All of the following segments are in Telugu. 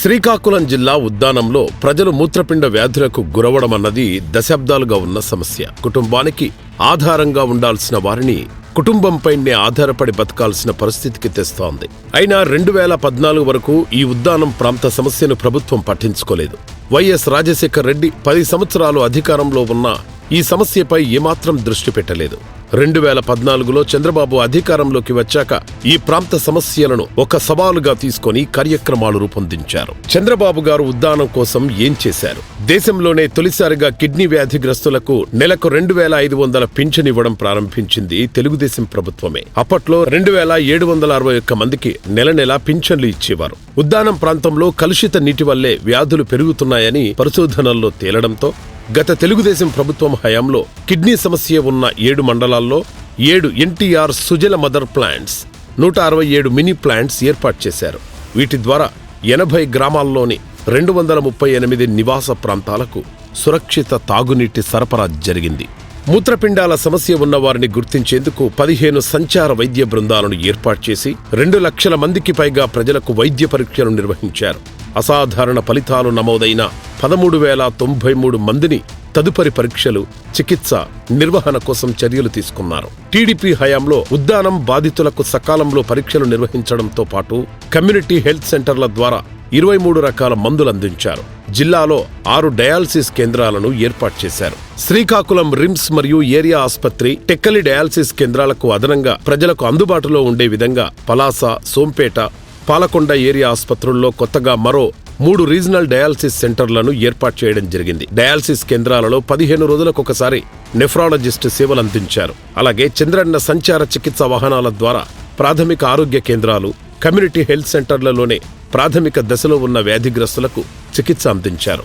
శ్రీకాకుళం జిల్లా ఉద్దానంలో ప్రజలు మూత్రపిండ వ్యాధులకు గురవడమన్నది దశాబ్దాలుగా ఉన్న సమస్య. కుటుంబానికి ఆధారంగా ఉండాల్సిన వారిని కుటుంబంపైనే ఆధారపడి బతకాల్సిన పరిస్థితికి తెస్తోంది. అయినా 2014 వరకు ఈ ఉద్దానం ప్రాంత సమస్యను ప్రభుత్వం పట్టించుకోలేదు. వైఎస్ రాజశేఖర్ రెడ్డి 10 సంవత్సరాలు అధికారంలో ఉన్నా ఈ సమస్యపై ఏమాత్రం దృష్టి పెట్టలేదు. 2014లో చంద్రబాబు అధికారంలోకి వచ్చాక ఈ ప్రాంత సమస్యలను ఒక సవాలుగా తీసుకొని కార్యక్రమాలు రూపొందించారు. చంద్రబాబు గారు ఉద్దానం కోసం ఏం చేశారు? దేశంలోనే తొలిసారిగా కిడ్నీ వ్యాధిగ్రస్తులకు నెలకు 2500 పింఛన్ ఇవ్వడం ప్రారంభించింది తెలుగుదేశం ప్రభుత్వమే. అప్పట్లో 2761 మందికి నెల పింఛన్లు ఇచ్చేవారు. ఉద్దానం ప్రాంతంలో కలుషిత నీటి వల్లే వ్యాధులు పెరుగుతున్నాయని పరిశోధనల్లో తేలడంతో గత తెలుగుదేశం ప్రభుత్వం హయాంలో కిడ్నీ సమస్య ఉన్న 7 మండలాల్లో 7 NTR Sujala mother plants, 167 mini plants ఏర్పాటు చేశారు. వీటి ద్వారా 80 గ్రామాల్లోని 238 నివాస ప్రాంతాలకు సురక్షిత తాగునీటి సరఫరా జరిగింది. మూత్రపిండాల సమస్య ఉన్న వారిని గుర్తించేందుకు 15 సంచార వైద్య బృందాలను ఏర్పాటు చేసి 2 లక్షల మందికి పైగా ప్రజలకు వైద్య పరీక్షలు నిర్వహించారు. అసాధారణ ఫలితాలు నమోదైన 13,093 మందిని తదుపరి పరీక్షలు, చికిత్స, నిర్వహణ కోసం చర్యలు తీసుకున్నారు. టీడీపీ హయాంలో ఉద్దానం బాధితులకు సకాలంలో పరీక్షలు నిర్వహించడంతో పాటు కమ్యూనిటీ హెల్త్ సెంటర్ల ద్వారా 23 రకాల మందులు అందించారు. జిల్లాలో 6 డయాలసిస్ కేంద్రాలను ఏర్పాటు చేశారు. శ్రీకాకుళం రిమ్స్ మరియు ఏరియా ఆసుపత్రి, టెక్కలి డయాలసిస్ కేంద్రాలకు అదనంగా ప్రజలకు అందుబాటులో ఉండే విధంగా పలాస, సోంపేట, పాలకొండ ఏరియా ఆసుపత్రుల్లో కొత్తగా మరో 3 రీజనల్ డయాలసిస్ సెంటర్లను ఏర్పాటు చేయడం జరిగింది. డయాలసిస్ కేంద్రాలలో 15 రోజులకొకసారి నెఫ్రాలజిస్ట్ సేవలు అందించారు. అలాగే చంద్రన్న సంచార చికిత్స వాహనాల ద్వారా ప్రాథమిక ఆరోగ్య కేంద్రాలు, కమ్యూనిటీ హెల్త్ సెంటర్లలోనే ప్రాథమిక దశలో ఉన్న వ్యాధిగ్రస్తులకు చికిత్స అందించారు.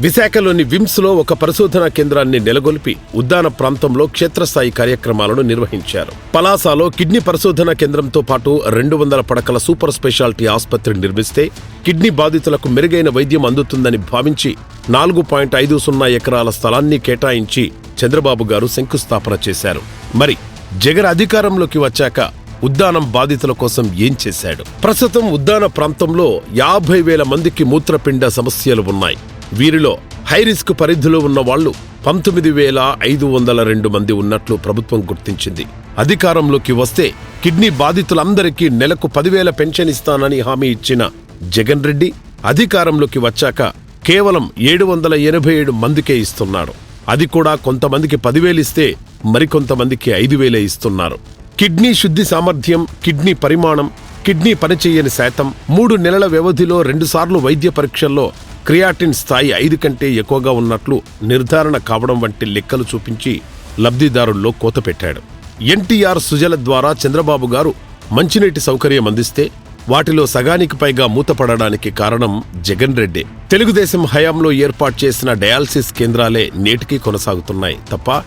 విశాఖలోని విమ్స్లో ఒక పరిశోధనా కేంద్రాన్ని నెలకొల్పి ఉద్దాన ప్రాంతంలో క్షేత్రస్థాయి కార్యక్రమాలను నిర్వహించారు. పలాసలో కిడ్నీ పరిశోధనా కేంద్రంతో పాటు 200 పడకల సూపర్ స్పెషాలిటీ ఆసుపత్రి నిర్మిస్తే కిడ్నీ బాధితులకు మెరుగైన వైద్యం అందుతుందని భావించి 4.50 ఎకరాల స్థలాన్ని కేటాయించి చంద్రబాబు గారు శంకుస్థాపన చేశారు. మరి జగన్ అధికారంలోకి వచ్చాక ఉద్దానం బాధితుల కోసం ఏం చేశాడు? ప్రస్తుతం ఉద్దాన ప్రాంతంలో 50,000 మందికి మూత్రపిండ సమస్యలు ఉన్నాయి. వీరిలో హైరిస్క్ పరిధిలో ఉన్న వాళ్లు 19,502 మంది ఉన్నట్లు ప్రభుత్వం గుర్తించింది. అధికారంలోకి వస్తే కిడ్నీ బాధితులందరికీ నెలకు 10,000 పెన్షన్ ఇస్తానని హామీ ఇచ్చిన జగన్ రెడ్డి అధికారంలోకి వచ్చాక కేవలం 787 మందికే ఇస్తున్నాడు. అది కూడా కొంతమందికి 10,000 ఇస్తే మరికొంతమందికి 5,000 ఇస్తున్నారు. కిడ్నీ శుద్ధి సామర్థ్యం, కిడ్నీ పరిమాణం, కిడ్నీ పనిచేయని శాతం, 3 నెలల వ్యవధిలో 2 సార్లు వైద్య పరీక్షల్లో క్రియాటిన్ స్థాయి 5 కంటే ఎక్కువగా ఉన్నట్లు నిర్ధారణ కావడం వంటి లెక్కలు చూపించి లబ్ధిదారుల్లో కోత పెట్టాడు. ఎన్టీఆర్ సుజల ద్వారా చంద్రబాబు గారు మంచినీటి సౌకర్యం అందిస్తే వాటిలో సగానికి పైగా మూతపడడానికి కారణం జగన్ రెడ్డి. తెలుగుదేశం హయాంలో ఏర్పాటు చేసిన డయాలసిస్ కేంద్రాలే నేటికీ కొనసాగుతున్నాయి తప్ప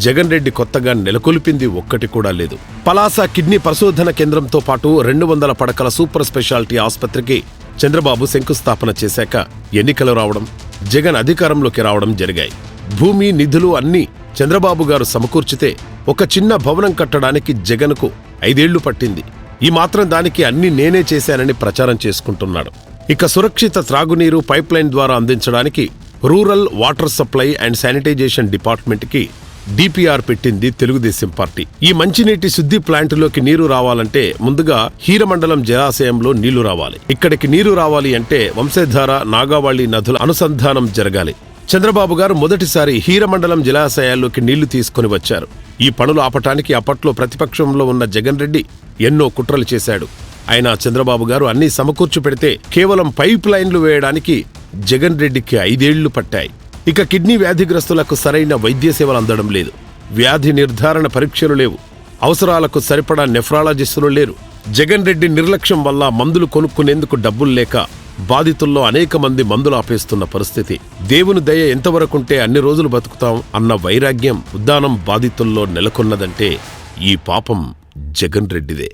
జగన్ రెడ్డి కొత్తగా నెలకొల్పింది ఒక్కటి కూడా లేదు. పలాస కిడ్నీ పరిశోధన కేంద్రంతో పాటు 200 పడకల సూపర్ స్పెషాలిటీ ఆసుపత్రికి చంద్రబాబు శంకుస్థాపన చేశాక ఎన్నికలు రావడం, జగన్ అధికారంలోకి రావడం జరిగాయి. భూమి, నిధులు అన్నీ చంద్రబాబు గారు సమకూర్చితే ఒక చిన్న భవనం కట్టడానికి జగన్కు 5 ఏళ్లు పట్టింది. ఈ మాత్రం దానికి అన్నీ నేనే చేశానని ప్రచారం చేసుకుంటున్నాడు. ఇక సురక్షిత త్రాగునీరు పైప్లైన్ ద్వారా అందించడానికి rural water supply and sanitisation డిపార్ట్మెంట్కి డిపిఆర్ పెట్టింది తెలుగుదేశం పార్టీ. ఈ మంచినీటి శుద్ధి ప్లాంటులోకి నీరు రావాలంటే ముందుగా హీరమండలం జలాశయంలో నీళ్లు రావాలి. ఇక్కడికి నీరు రావాలి అంటే వంశధార, నాగావళి నదుల అనుసంధానం జరగాలి. చంద్రబాబు గారు మొదటిసారి హీరమండలం జలాశయాల్లోకి నీళ్లు తీసుకుని వచ్చారు. ఈ పనులు ఆపటానికి అప్పట్లో ప్రతిపక్షంలో ఉన్న జగన్ రెడ్డి ఎన్నో కుట్రలు చేశాడు. అయినా చంద్రబాబు గారు అన్నీ సమకూర్చి పెడితే కేవలం పైప్ లైన్లు వేయడానికి జగన్ రెడ్డికి 5 ఏళ్లు పట్టాయి. ఇక కిడ్నీ వ్యాధిగ్రస్తులకు సరైన వైద్య సేవలు అందడం లేదు. వ్యాధి నిర్ధారణ పరీక్షలు లేవు. అవసరాలకు సరిపడా నెఫ్రాలజిస్టులు లేరు. జగన్ రెడ్డి నిర్లక్ష్యం వల్ల మందులు కొనుక్కునేందుకు డబ్బులు లేక బాధితుల్లో అనేక మంది మందులు ఆపేస్తున్న పరిస్థితి. దేవుని దయ ఎంతవరకుంటే అన్ని రోజులు బతుకుతాం అన్న వైరాగ్యం ఉద్దానం బాధితుల్లో నెలకొన్నదంటే ఈ పాపం జగన్ రెడ్డిదే.